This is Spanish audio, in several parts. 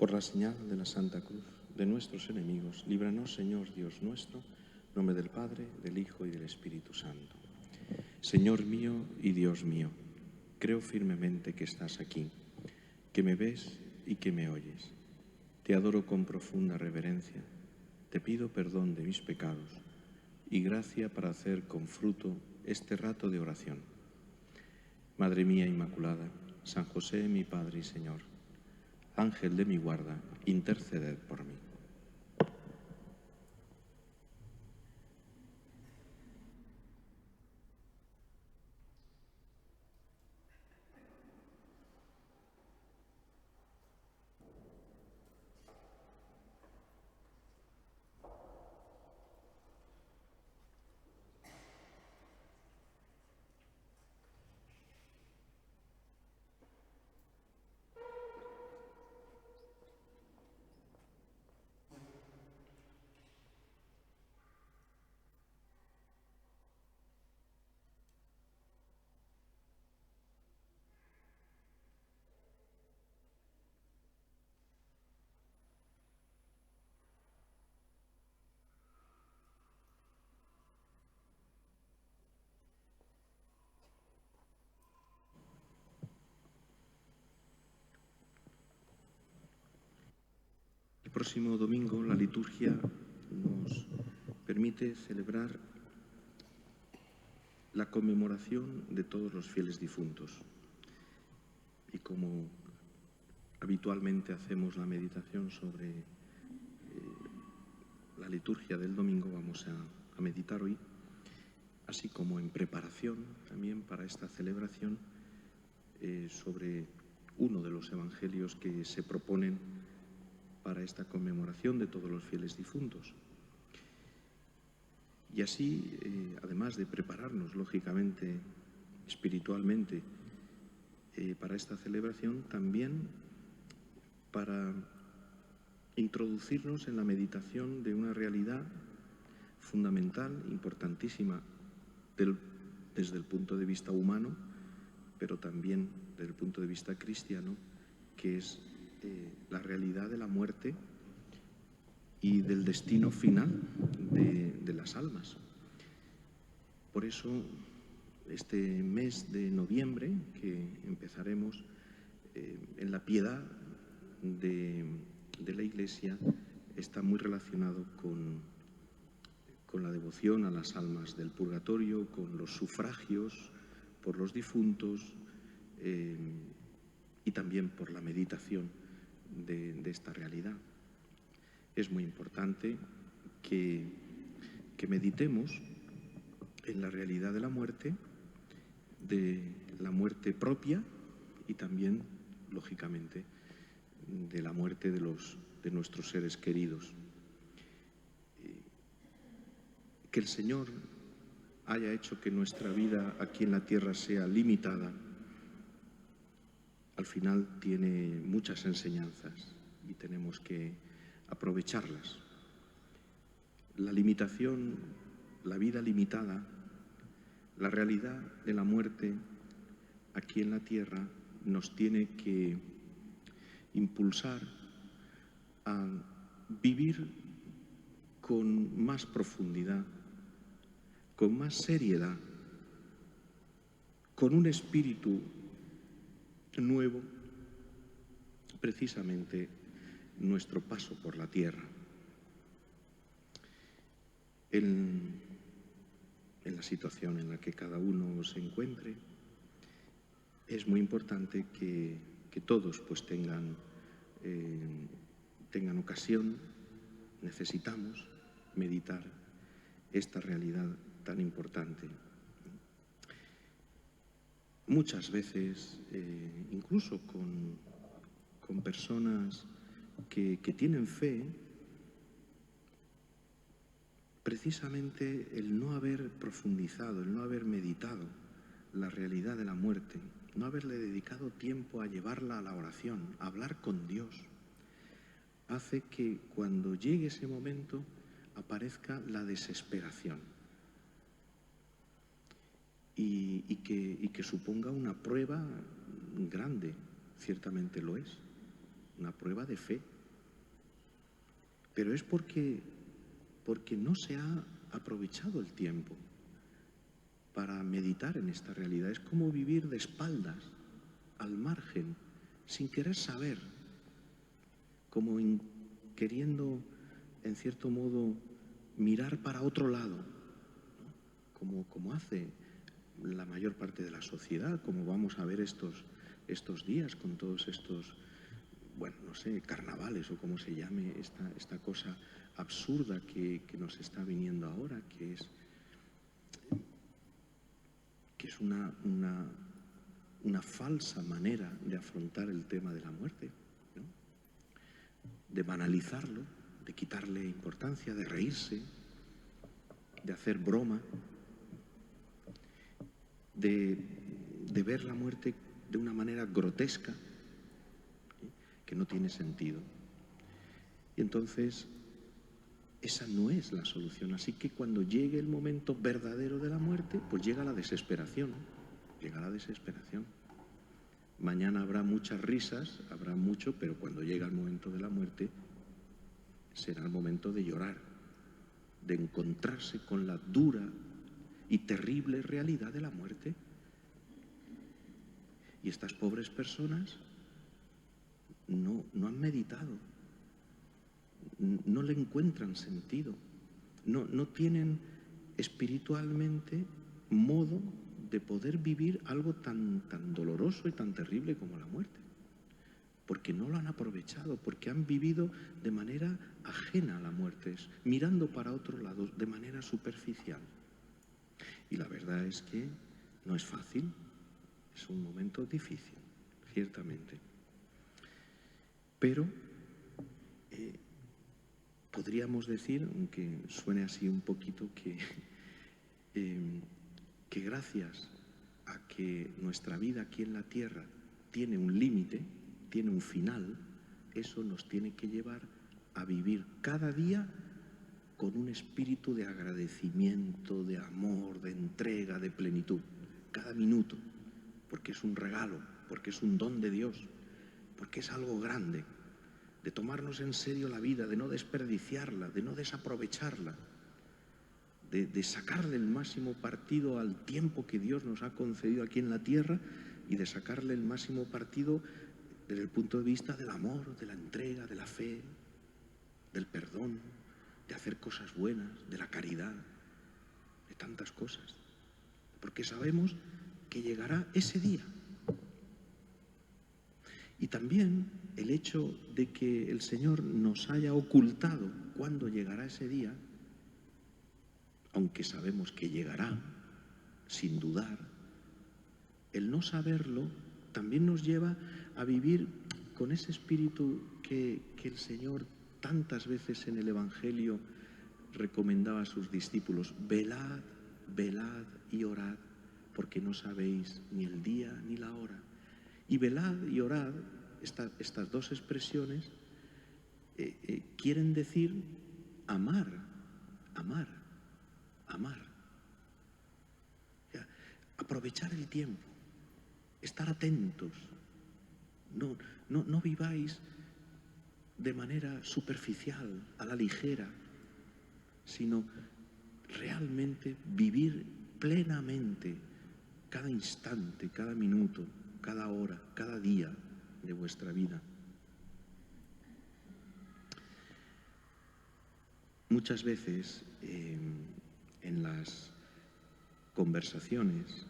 Por la señal de la Santa Cruz de nuestros enemigos, líbranos, Señor Dios nuestro, en nombre del Padre, del Hijo y del Espíritu Santo. Señor mío y Dios mío, creo firmemente que estás aquí, que me ves y que me oyes. Te adoro con profunda reverencia, te pido perdón de mis pecados y gracia para hacer con fruto este rato de oración. Madre mía Inmaculada, San José, mi Padre y Señor, Ángel de mi guarda, interceded por mí. El próximo domingo la liturgia nos permite celebrar la conmemoración de todos los fieles difuntos. Y como habitualmente hacemos la meditación sobre la liturgia del domingo, vamos a meditar hoy, así como en preparación también para esta celebración, sobre uno de los evangelios que se proponen para esta conmemoración de todos los fieles difuntos. Y así, además de prepararnos, lógicamente, espiritualmente, para esta celebración, también para introducirnos en la meditación de una realidad fundamental, importantísima, desde el punto de vista humano, pero también desde el punto de vista cristiano, que es la realidad de la muerte y del destino final de las almas. Por eso, este mes de noviembre, que empezaremos en la piedad de la Iglesia, está muy relacionado con la devoción a las almas del purgatorio, con los sufragios por los difuntos y también por la meditación de esta realidad. Es muy importante que meditemos en la realidad de la muerte propia y también, lógicamente, de la muerte de nuestros seres queridos. Que el Señor haya hecho que nuestra vida aquí en la tierra sea limitada, al final tiene muchas enseñanzas y tenemos que aprovecharlas. La limitación, la vida limitada, la realidad de la muerte aquí en la tierra nos tiene que impulsar a vivir con más profundidad, con más seriedad, con un espíritu nuevo, precisamente nuestro paso por la tierra. En la situación en la que cada uno se encuentre, es muy importante que todos pues tengan ocasión, necesitamos meditar esta realidad tan importante. Muchas veces, incluso con personas que tienen fe, precisamente el no haber profundizado, el no haber meditado la realidad de la muerte, no haberle dedicado tiempo a llevarla a la oración, a hablar con Dios, hace que cuando llegue ese momento aparezca la desesperación y que suponga una prueba grande, ciertamente lo es, una prueba de fe, pero es porque no se ha aprovechado el tiempo para meditar en esta realidad. Es como vivir de espaldas, al margen, sin querer saber, como queriendo, en cierto modo, mirar para otro lado, ¿no? Como hace la mayor parte de la sociedad, como vamos a ver estos días con todos estos, bueno, no sé, carnavales o como se llame, esta cosa absurda que nos está viniendo ahora, que es una falsa manera de afrontar el tema de la muerte, ¿no? De banalizarlo, de quitarle importancia, de reírse, de hacer broma, de ver la muerte de una manera grotesca, ¿sí? Que no tiene sentido. Y entonces, esa no es la solución. Así que cuando llegue el momento verdadero de la muerte, pues llega la desesperación. Llega la desesperación. Mañana habrá muchas risas, habrá mucho, pero cuando llega el momento de la muerte, será el momento de llorar, de encontrarse con la dura y terrible realidad de la muerte. Y estas pobres personas no han meditado, no le encuentran sentido, no tienen espiritualmente modo de poder vivir algo tan doloroso y tan terrible como la muerte, porque no lo han aprovechado, porque han vivido de manera ajena a la muerte, mirando para otro lado, de manera superficial. Y la verdad es que no es fácil, es un momento difícil, ciertamente. Pero podríamos decir, aunque suene así un poquito, que gracias a que nuestra vida aquí en la tierra tiene un límite, tiene un final, eso nos tiene que llevar a vivir cada día con un espíritu de agradecimiento, de amor, de entrega, de plenitud, cada minuto, porque es un regalo, porque es un don de Dios, porque es algo grande, de tomarnos en serio la vida, de no desperdiciarla, de no desaprovecharla, de sacarle el máximo partido al tiempo que Dios nos ha concedido aquí en la tierra y de sacarle el máximo partido desde el punto de vista del amor, de la entrega, de la fe, del perdón, de hacer cosas buenas, de la caridad, de tantas cosas, porque sabemos que llegará ese día. Y también el hecho de que el Señor nos haya ocultado cuándo llegará ese día, aunque sabemos que llegará, sin dudar, el no saberlo también nos lleva a vivir con ese espíritu que el Señor tantas veces en el Evangelio recomendaba a sus discípulos: velad, velad y orad, porque no sabéis ni el día ni la hora. Y velad y orad, estas dos expresiones quieren decir amar, amar, amar. O sea, aprovechar el tiempo, estar atentos, no viváis de manera superficial, a la ligera, sino realmente vivir plenamente cada instante, cada minuto, cada hora, cada día de vuestra vida. Muchas veces en las conversaciones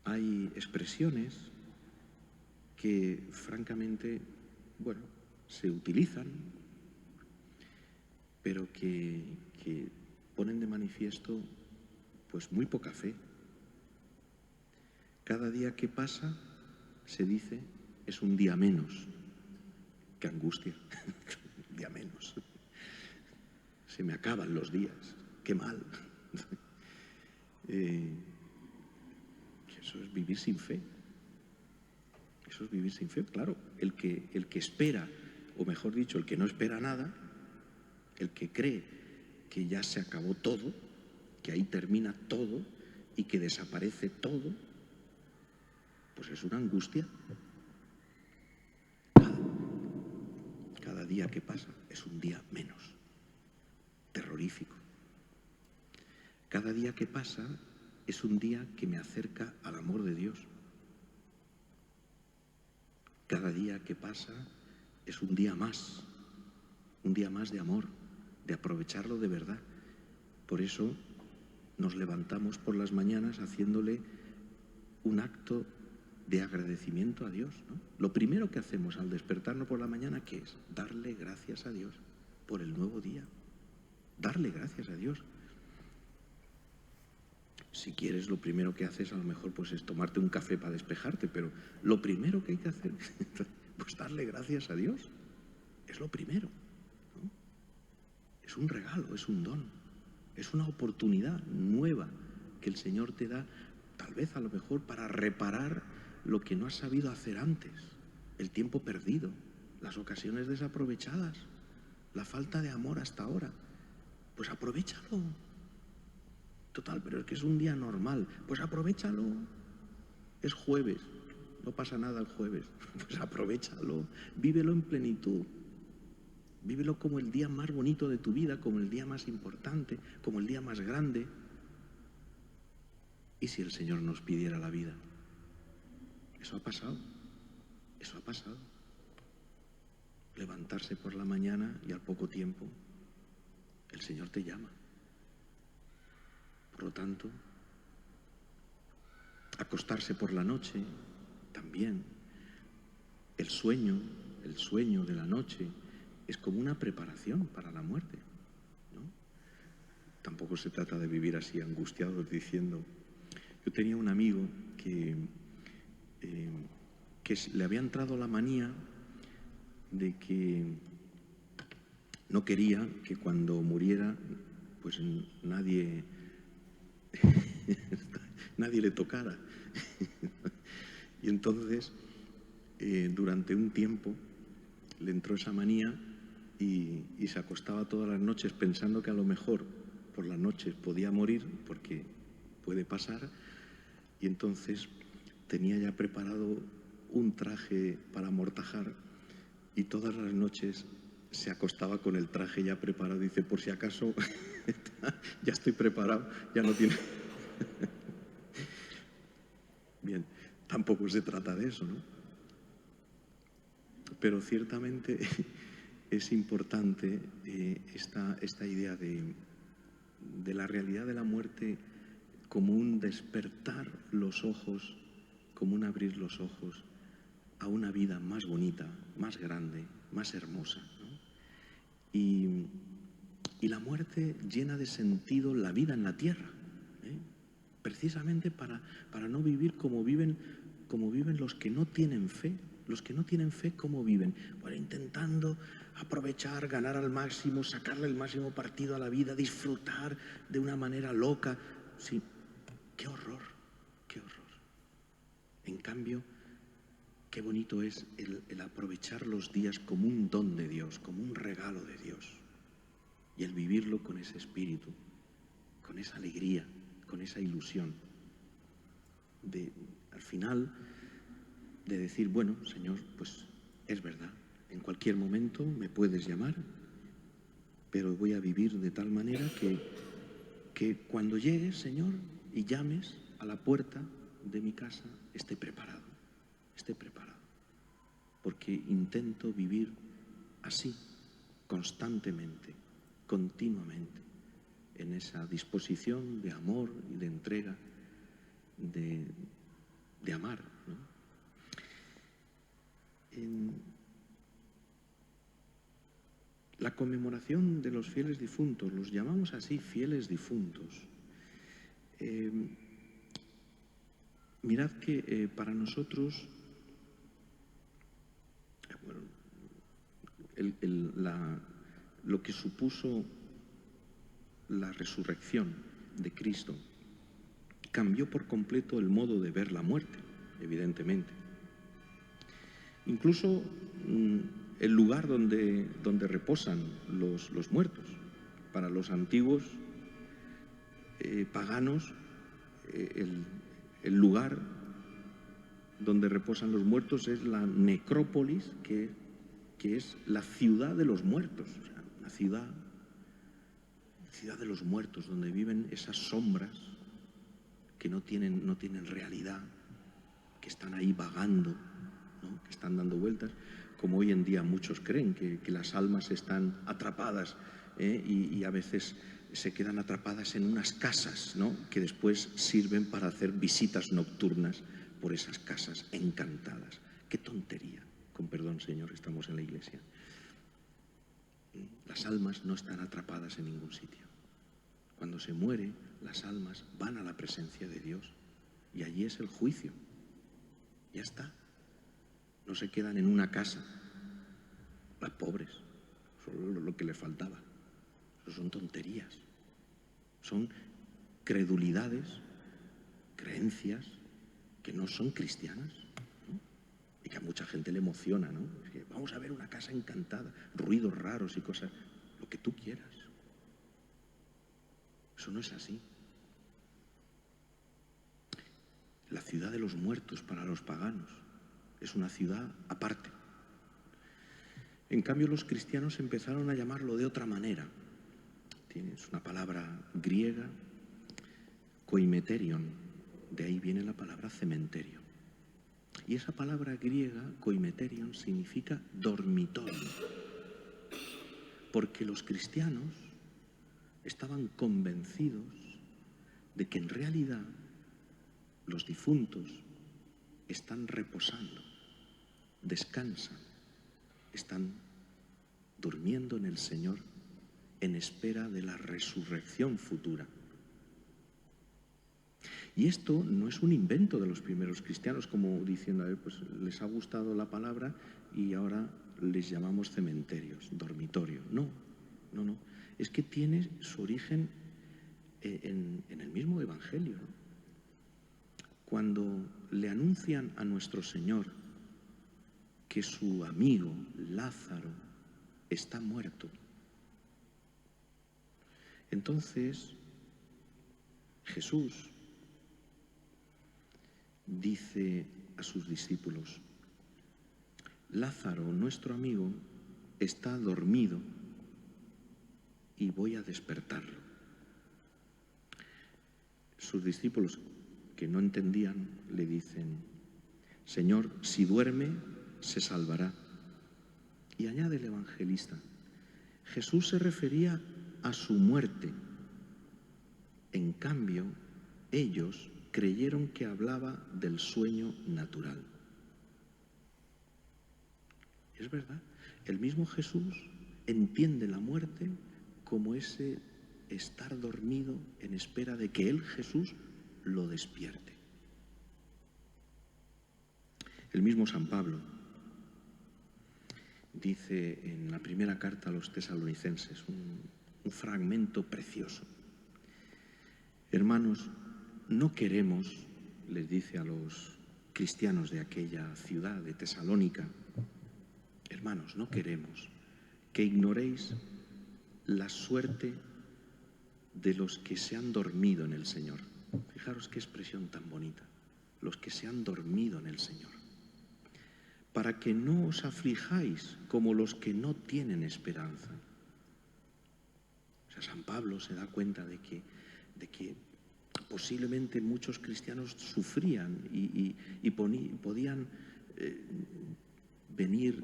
hay expresiones que francamente, bueno, se utilizan, pero que ponen de manifiesto pues muy poca fe. Cada día que pasa, se dice, es un día menos. ¡Qué angustia! Un día menos. Se me acaban los días. ¡Qué mal! Eso es vivir sin fe. Eso es vivir sin fe. Claro, el que espera, o mejor dicho, el que no espera nada, el que cree que ya se acabó todo, que ahí termina todo y que desaparece todo, pues es una angustia. Cada día que pasa es un día menos. Terrorífico. Cada día que pasa es un día que me acerca al amor de Dios. Cada día que pasa es un día más de amor, de aprovecharlo de verdad. Por eso nos levantamos por las mañanas haciéndole un acto de agradecimiento a Dios, ¿no? Lo primero que hacemos al despertarnos por la mañana, ¿qué es? Darle gracias a Dios por el nuevo día. Darle gracias a Dios. Si quieres, lo primero que haces a lo mejor pues es tomarte un café para despejarte, pero lo primero que hay que hacer pues darle gracias a Dios. Es lo primero, ¿no? Es un regalo, es un don, es una oportunidad nueva que el Señor te da, tal vez a lo mejor para reparar lo que no has sabido hacer antes, el tiempo perdido, las ocasiones desaprovechadas, la falta de amor hasta ahora. Pues aprovéchalo. Total, pero es que es un día normal. Pues aprovéchalo. Es jueves. No pasa nada el jueves. Pues aprovéchalo. Vívelo en plenitud. Vívelo como el día más bonito de tu vida, como el día más importante, como el día más grande. ¿Y si el Señor nos pidiera la vida? Eso ha pasado. Eso ha pasado. Levantarse por la mañana y al poco tiempo el Señor te llama. Por lo tanto, acostarse por la noche también. El sueño de la noche es como una preparación para la muerte, ¿no? Tampoco se trata de vivir así angustiados diciendo... Yo tenía un amigo que le había entrado la manía de que no quería que cuando muriera pues nadie le tocara. Y entonces durante un tiempo le entró esa manía y se acostaba todas las noches pensando que a lo mejor por las noches podía morir, porque puede pasar, y entonces tenía ya preparado un traje para amortajar y todas las noches se acostaba con el traje ya preparado. Dice, por si acaso ya estoy preparado, ya no tiene... Bien, tampoco se trata de eso, ¿no? Pero ciertamente es importante esta idea de la realidad de la muerte como un despertar los ojos, como un abrir los ojos a una vida más bonita, más grande, más hermosa, ¿no? Y la muerte llena de sentido la vida en la tierra, ¿eh? Precisamente para no vivir como viven los que no tienen fe. Los que no tienen fe, ¿cómo viven? Bueno, intentando aprovechar, ganar al máximo, sacarle el máximo partido a la vida, disfrutar de una manera loca. Sí, qué horror, qué horror. En cambio, qué bonito es el aprovechar los días como un don de Dios, como un regalo de Dios. Y el vivirlo con ese espíritu, con esa alegría, con esa ilusión. Al final, de decir, bueno, Señor, pues es verdad, en cualquier momento me puedes llamar, pero voy a vivir de tal manera que cuando llegues, Señor, y llames a la puerta de mi casa, esté preparado, porque intento vivir así, constantemente, continuamente, en esa disposición de amor y de entrega, de amar, ¿no? En la conmemoración de los fieles difuntos, los llamamos así fieles difuntos. Mirad que para nosotros, bueno, lo que supuso la resurrección de Cristo cambió por completo el modo de ver la muerte, evidentemente. Incluso el lugar donde reposan los muertos. Para los antiguos paganos, el lugar donde reposan los muertos es la necrópolis, que que es la ciudad de los muertos, o sea, una ciudad de los muertos, donde viven esas sombras que no tienen realidad, que están ahí vagando, ¿no? Que están dando vueltas, como hoy en día muchos creen, que las almas están atrapadas, y a veces se quedan atrapadas en unas casas, ¿no? Que después sirven para hacer visitas nocturnas por esas casas encantadas. ¡Qué tontería! Con perdón, Señor, estamos en la iglesia. Las almas no están atrapadas en ningún sitio. Cuando se muere, las almas van a la presencia de Dios y allí es el juicio. Ya está. No se quedan en una casa. Las pobres, solo lo que les faltaba. Eso son tonterías. Son credulidades, creencias que no son cristianas, ¿no? Y que a mucha gente le emociona, ¿no? Es que vamos a ver una casa encantada, ruidos raros y cosas, lo que tú quieras. Eso no es así. La ciudad de los muertos para los paganos es una ciudad aparte. En cambio, los cristianos empezaron a llamarlo de otra manera. Es una palabra griega, koimeterion, de ahí viene la palabra cementerio. Y esa palabra griega, koimeterion, significa dormitorio. Porque los cristianos estaban convencidos de que en realidad los difuntos están reposando, descansan, están durmiendo en el Señor en espera de la resurrección futura. Y esto no es un invento de los primeros cristianos, como diciendo, pues les ha gustado la palabra y ahora les llamamos cementerios, dormitorio. No. Es que tiene su origen en el mismo Evangelio, ¿no? Cuando le anuncian a nuestro Señor que su amigo Lázaro está muerto, entonces Jesús dice a sus discípulos: Lázaro, nuestro amigo, está dormido y voy a despertarlo. Sus discípulos, que no entendían, le dicen: Señor, si duerme, se salvará. Y añade el evangelista: Jesús se refería a su muerte. En cambio, ellos creyeron que hablaba del sueño natural. Es verdad, el mismo Jesús entiende la muerte como ese estar dormido en espera de que él, Jesús, lo despierte. El mismo San Pablo dice en la primera carta a los tesalonicenses, un fragmento precioso: hermanos, no queremos, les dice a los cristianos de aquella ciudad de Tesalónica, hermanos, no queremos que ignoréis la suerte de los que se han dormido en el Señor. Fijaros qué expresión tan bonita, los que se han dormido en el Señor. Para que no os aflijáis como los que no tienen esperanza. O sea, San Pablo se da cuenta de que posiblemente muchos cristianos sufrían y podían venir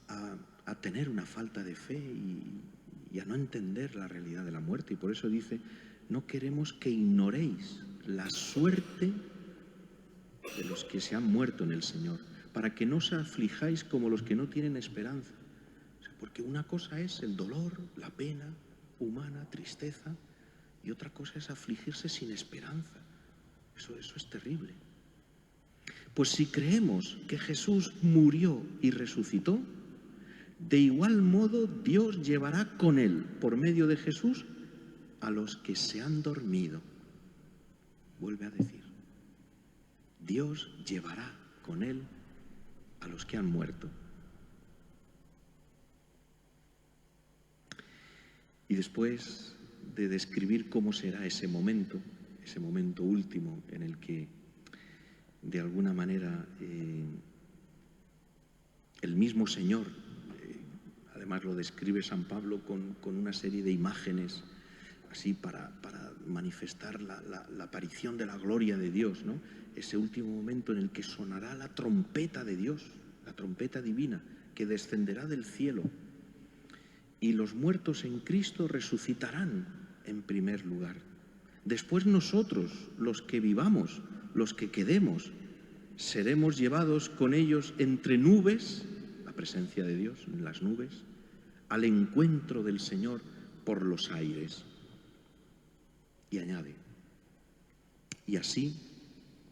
a tener una falta de fe y a no entender la realidad de la muerte. Y por eso dice: no queremos que ignoréis la suerte de los que se han muerto en el Señor, para que no os aflijáis como los que no tienen esperanza. O sea, porque una cosa es el dolor, la pena humana, tristeza, y otra cosa es afligirse sin esperanza. Eso es terrible. Pues si creemos que Jesús murió y resucitó, de igual modo Dios llevará con él, por medio de Jesús, a los que se han dormido. Vuelve a decir: Dios llevará con él a los que han muerto. Y después de describir cómo será ese momento último en el que de alguna manera El mismo Señor, además lo describe San Pablo con una serie de imágenes así para manifestar la aparición de la gloria de Dios, ¿no? Ese último momento en el que sonará la trompeta de Dios, la trompeta divina, que descenderá del cielo. Y los muertos en Cristo resucitarán en primer lugar. Después nosotros, los que vivamos, los que quedemos, seremos llevados con ellos entre nubes, la presencia de Dios en las nubes, al encuentro del Señor por los aires. Y añade, y así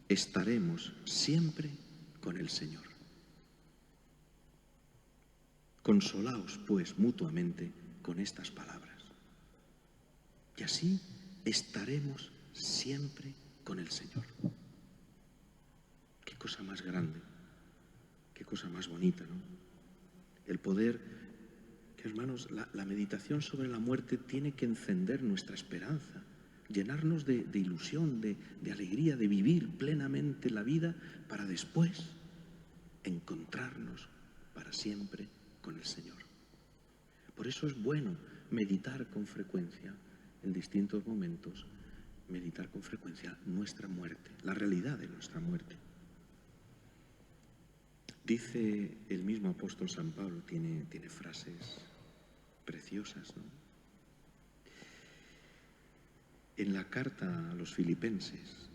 estaremos siempre con el Señor. Consolaos, pues, mutuamente con estas palabras. Y así estaremos siempre con el Señor. Qué cosa más grande, qué cosa más bonita, ¿no? El poder, que hermanos, la meditación sobre la muerte tiene que encender nuestra esperanza, llenarnos de ilusión, de alegría, de vivir plenamente la vida para después encontrarnos para siempre con el Señor. Por eso es bueno meditar con frecuencia, en distintos momentos, meditar con frecuencia nuestra muerte, la realidad de nuestra muerte. Dice el mismo apóstol San Pablo, tiene frases preciosas, ¿no? En la carta a los Filipenses,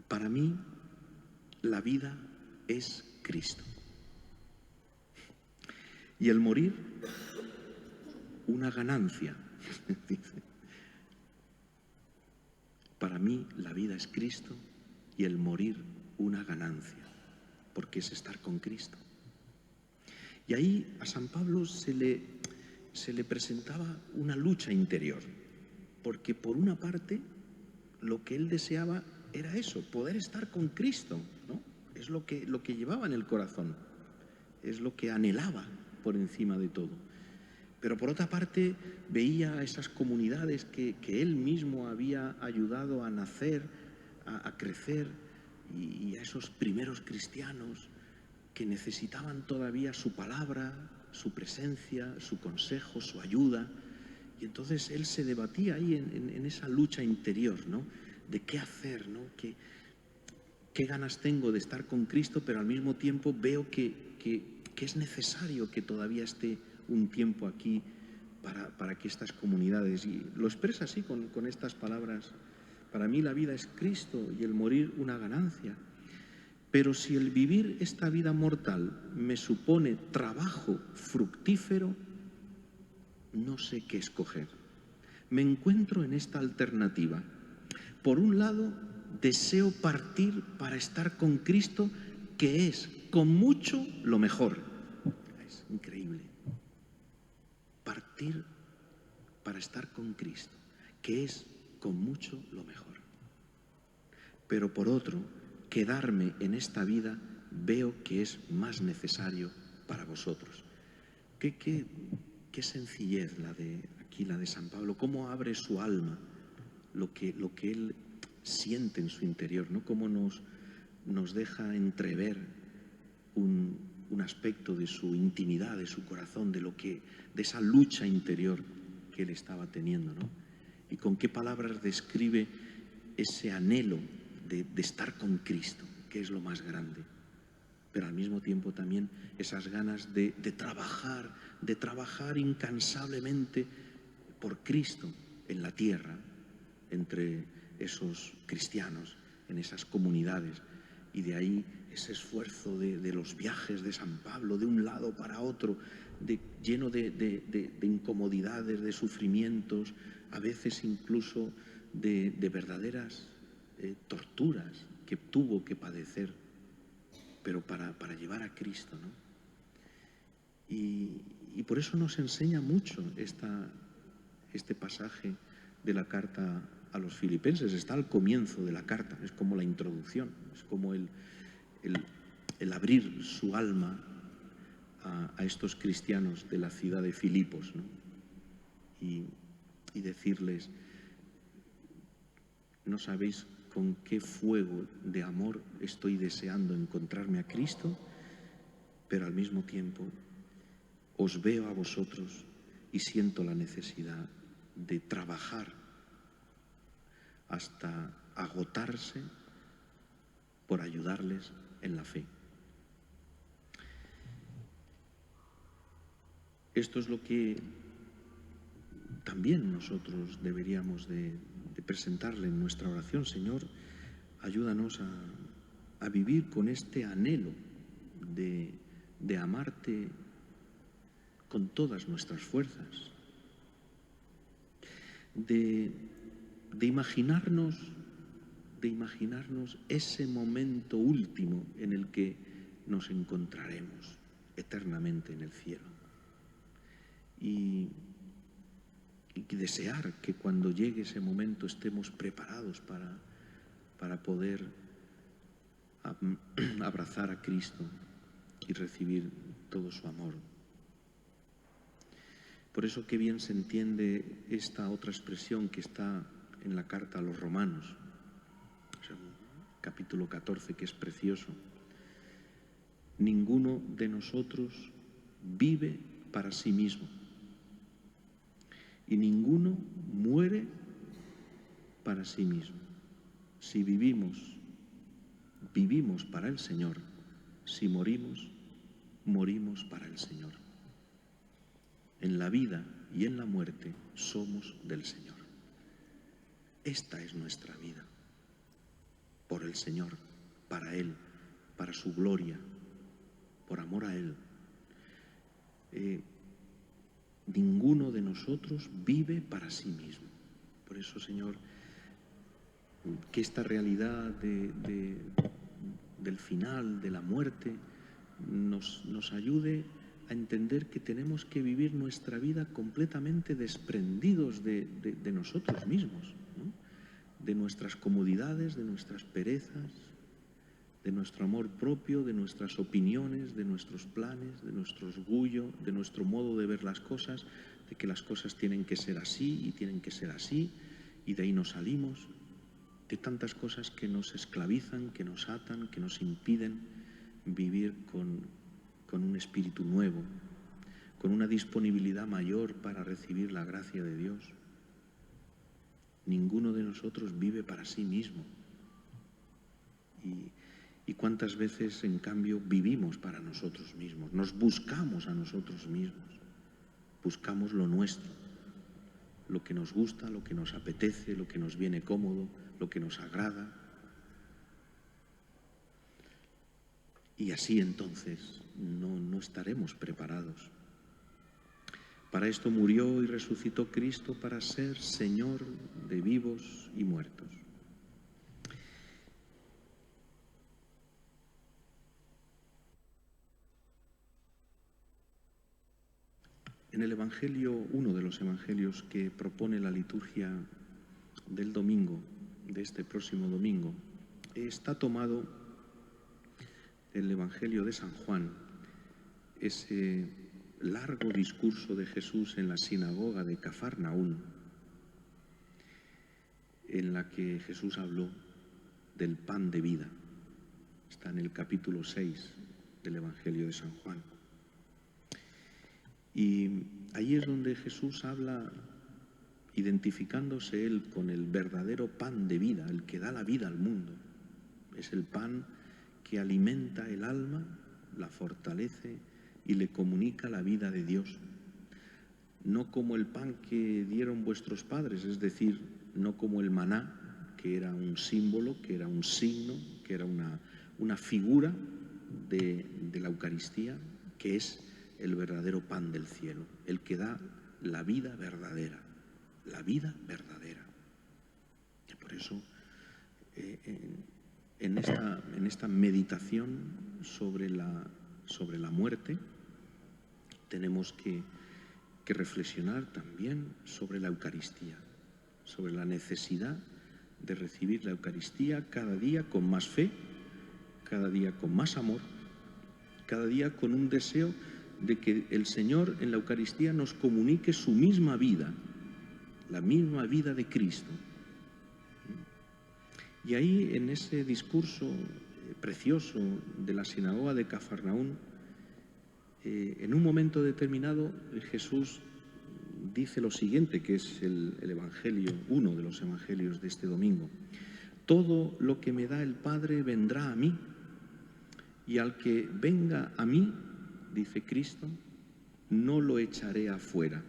para mí la vida es Cristo. Y el morir, una ganancia, dice. Para mí la vida es Cristo y el morir una ganancia, porque es estar con Cristo. Y ahí a San Pablo se le presentaba una lucha interior, porque por una parte lo que él deseaba era eso, poder estar con Cristo, ¿no? Es lo que llevaba en el corazón, es lo que anhelaba por encima de todo. Pero por otra parte veía esas comunidades que él mismo había ayudado a nacer, a crecer, y a esos primeros cristianos que necesitaban todavía su palabra, su presencia, su consejo, su ayuda. Y entonces él se debatía ahí en esa lucha interior, ¿no? De qué hacer, ¿no? ¿Qué ganas tengo de estar con Cristo, pero al mismo tiempo veo que es necesario que todavía esté un tiempo aquí para que estas comunidades, y lo expresa así con estas palabras: para mí la vida es Cristo y el morir una ganancia. Pero si el vivir esta vida mortal me supone trabajo fructífero, no sé qué escoger. Me encuentro en esta alternativa. Por un lado, deseo partir para estar con Cristo, que es con mucho lo mejor. Es increíble. Partir para estar con Cristo, que es con mucho lo mejor. Pero por otro, quedarme en esta vida veo que es más necesario para vosotros. Qué sencillez la de San Pablo, cómo abre su alma, lo que él siente en su interior, ¿no? Cómo nos deja entrever un aspecto de su intimidad, de su corazón, de esa lucha interior que él estaba teniendo, ¿no? Y con qué palabras describe ese anhelo de estar con Cristo, que es lo más grande, pero al mismo tiempo también esas ganas de trabajar incansablemente por Cristo en la tierra, entre esos cristianos, en esas comunidades. Y de ahí ese esfuerzo de los viajes de San Pablo, de un lado para otro, lleno de incomodidades, de sufrimientos, a veces incluso de verdaderas torturas que tuvo que padecer, pero para llevar a Cristo, ¿no? Y por eso nos enseña mucho este pasaje de la carta a los Filipenses. Está al comienzo de la carta, es como la introducción, es como el abrir su alma a estos cristianos de la ciudad de Filipos, ¿no? Y decirles: no sabéis con qué fuego de amor estoy deseando encontrarme a Cristo, pero al mismo tiempo os veo a vosotros y siento la necesidad de trabajar hasta agotarse por ayudarles en la fe. Esto es lo que también nosotros deberíamos de presentarle en nuestra oración. Señor, ayúdanos a vivir con este anhelo de amarte con todas nuestras fuerzas, de imaginarnos ese momento último en el que nos encontraremos eternamente en el cielo. Y desear que cuando llegue ese momento estemos preparados para poder abrazar a Cristo y recibir todo su amor. Por eso qué bien se entiende esta otra expresión que está en la carta a los Romanos, o sea, capítulo 14, que es precioso. Ninguno de nosotros vive para sí mismo y ninguno muere para sí mismo. Si vivimos, vivimos para el Señor. Si morimos, morimos para el Señor. En la vida y en la muerte somos del Señor. Esta es nuestra vida. Por el Señor, para Él, para su gloria, por amor a Él. Ninguno de nosotros vive para sí mismo. Por eso, Señor, que esta realidad del final, de la muerte, nos ayude a entender que tenemos que vivir nuestra vida completamente desprendidos de nosotros mismos, ¿no? De nuestras comodidades, de nuestras perezas, de nuestro amor propio, de nuestras opiniones, de nuestros planes, de nuestro orgullo, de nuestro modo de ver las cosas, de que las cosas tienen que ser así y tienen que ser así, y de ahí nos salimos, de tantas cosas que nos esclavizan, que nos atan, que nos impiden vivir con un espíritu nuevo, con una disponibilidad mayor para recibir la gracia de Dios. Ninguno de nosotros vive para sí mismo. Y cuántas veces, en cambio, vivimos para nosotros mismos, nos buscamos a nosotros mismos, buscamos lo nuestro, lo que nos gusta, lo que nos apetece, lo que nos viene cómodo, lo que nos agrada. Y así entonces no estaremos preparados. Para esto murió y resucitó Cristo, para ser Señor de vivos y muertos. En el Evangelio, uno de los Evangelios que propone la liturgia del domingo, de este próximo domingo, está tomado el Evangelio de San Juan, ese largo discurso de Jesús en la sinagoga de Cafarnaún, en la que Jesús habló del pan de vida. Está en el capítulo 6 del Evangelio de San Juan. Y ahí es donde Jesús habla, identificándose Él con el verdadero pan de vida, el que da la vida al mundo. Es el pan que alimenta el alma, la fortalece y le comunica la vida de Dios. No como el pan que dieron vuestros padres, es decir, no como el maná, que era un símbolo, que era un signo, que era una figura de la Eucaristía, que es el verdadero pan del cielo, el que da la vida verdadera, la vida verdadera. Y por eso, en esta meditación sobre la muerte, tenemos que reflexionar también sobre la Eucaristía, sobre la necesidad de recibir la Eucaristía cada día con más fe, cada día con más amor, cada día con un deseo de que el Señor en la Eucaristía nos comunique su misma vida, la misma vida de Cristo. Y ahí, en ese discurso precioso de la sinagoga de Cafarnaún, en un momento determinado Jesús dice lo siguiente, que es el evangelio, uno de los evangelios de este domingo: todo lo que me da el Padre vendrá a mí, y al que venga a mí, dice Cristo, no lo echaré afuera,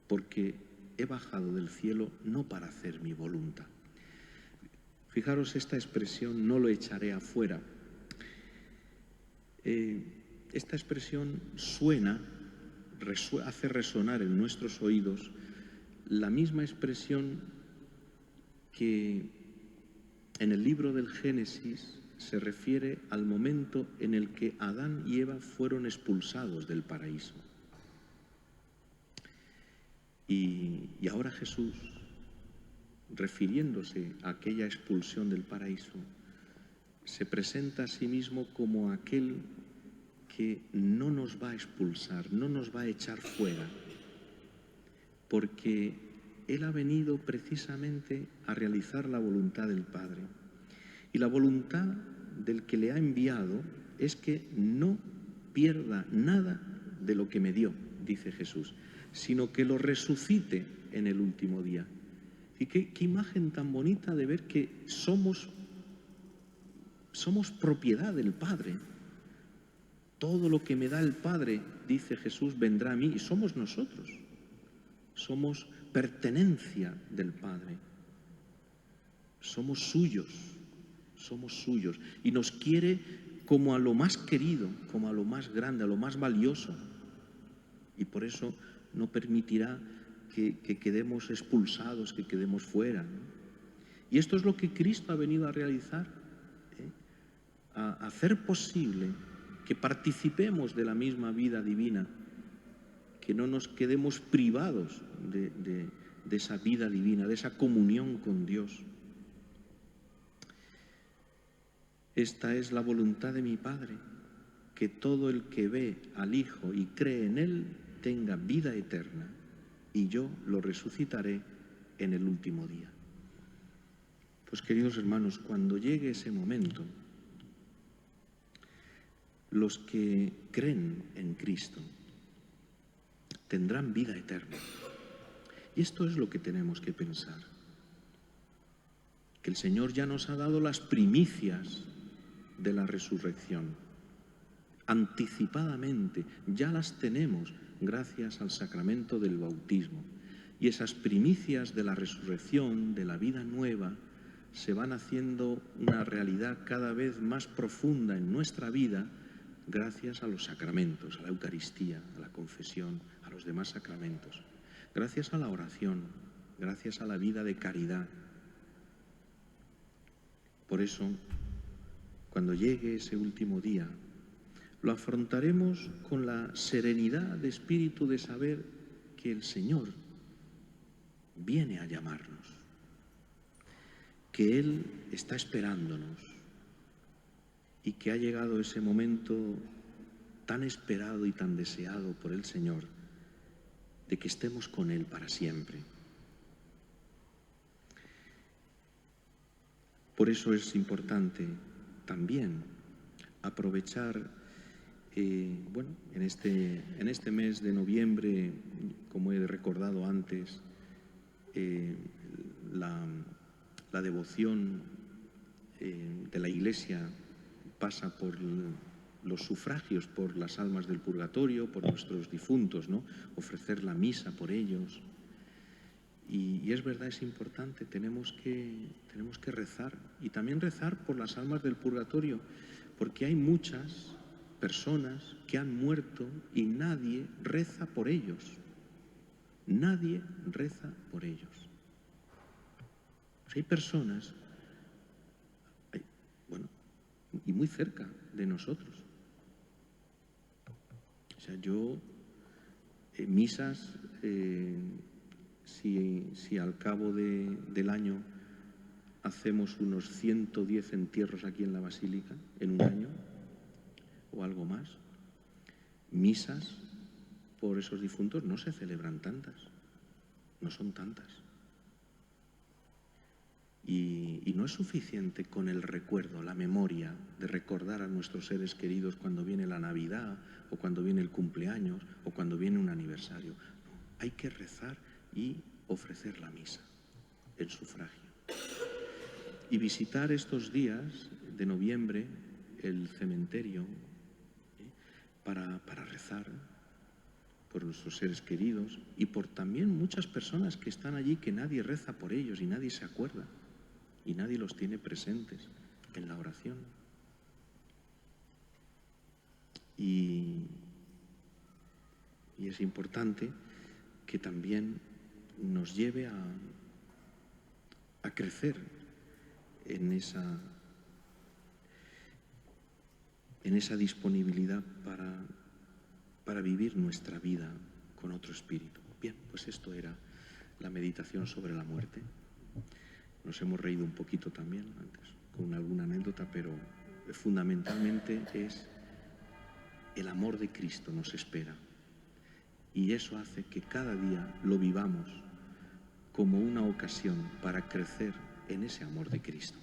porque he bajado del cielo no para hacer mi voluntad. Fijaros esta expresión, no lo echaré afuera. Esta expresión hace resonar en nuestros oídos la misma expresión que en el libro del Génesis se refiere al momento en el que Adán y Eva fueron expulsados del paraíso. Y ahora Jesús, refiriéndose a aquella expulsión del paraíso, se presenta a sí mismo como aquel que no nos va a expulsar, no nos va a echar fuera, porque Él ha venido precisamente a realizar la voluntad del Padre. Y la voluntad del que le ha enviado es que no pierda nada de lo que me dio, dice Jesús, sino que lo resucite en el último día. Y qué imagen tan bonita de ver que somos propiedad del Padre. Todo lo que me da el Padre, dice Jesús, vendrá a mí, y somos nosotros. Somos pertenencia del Padre. Somos suyos, y nos quiere como a lo más querido, como a lo más grande, a lo más valioso. Y por eso no permitirá que quedemos expulsados, que quedemos fuera, ¿no? Y esto es lo que Cristo ha venido a realizar, a hacer posible que participemos de la misma vida divina, que no nos quedemos privados de esa vida divina, de esa comunión con Dios. Esta es la voluntad de mi Padre, que todo el que ve al Hijo y cree en Él tenga vida eterna, y yo lo resucitaré en el último día. Pues, queridos hermanos, cuando llegue ese momento, los que creen en Cristo tendrán vida eterna. Y esto es lo que tenemos que pensar, que el Señor ya nos ha dado las primicias de la resurrección. Anticipadamente ya las tenemos gracias al sacramento del bautismo. Y esas primicias de la resurrección, de la vida nueva, se van haciendo una realidad cada vez más profunda en nuestra vida gracias a los sacramentos, a la Eucaristía, a la confesión, a los demás sacramentos. Gracias a la oración, gracias a la vida de caridad. Por eso, cuando llegue ese último día, lo afrontaremos con la serenidad de espíritu de saber que el Señor viene a llamarnos, que Él está esperándonos y que ha llegado ese momento tan esperado y tan deseado por el Señor de que estemos con Él para siempre. Por eso es importante también aprovechar, en este mes de noviembre, como he recordado antes, la devoción de la Iglesia pasa por los sufragios, por las almas del purgatorio, por nuestros difuntos, ¿no? Ofrecer la misa por ellos. Y es verdad, es importante, tenemos que rezar, y también rezar por las almas del purgatorio, porque hay muchas personas que han muerto y nadie reza por ellos. Nadie reza por ellos. Hay personas, y muy cerca de nosotros. O sea, yo, misas, si al cabo del año hacemos unos 110 entierros aquí en la Basílica, en un año, o algo más, misas por esos difuntos no se celebran tantas, no son tantas. Y Y no es suficiente con el recuerdo, la memoria de recordar a nuestros seres queridos cuando viene la Navidad o cuando viene el cumpleaños o cuando viene un aniversario. No, hay que rezar y ofrecer la misa, el sufragio. Y visitar estos días de noviembre el cementerio para rezar por nuestros seres queridos y por también muchas personas que están allí que nadie reza por ellos y nadie se acuerda y nadie los tiene presentes en la oración. Y es importante que también nos lleve a crecer en esa disponibilidad para vivir nuestra vida con otro espíritu. Bien, pues esto era la meditación sobre la muerte. Nos hemos reído un poquito también antes con alguna anécdota, pero fundamentalmente es el amor de Cristo nos espera. Y eso hace que cada día lo vivamos como una ocasión para crecer en ese amor de Cristo.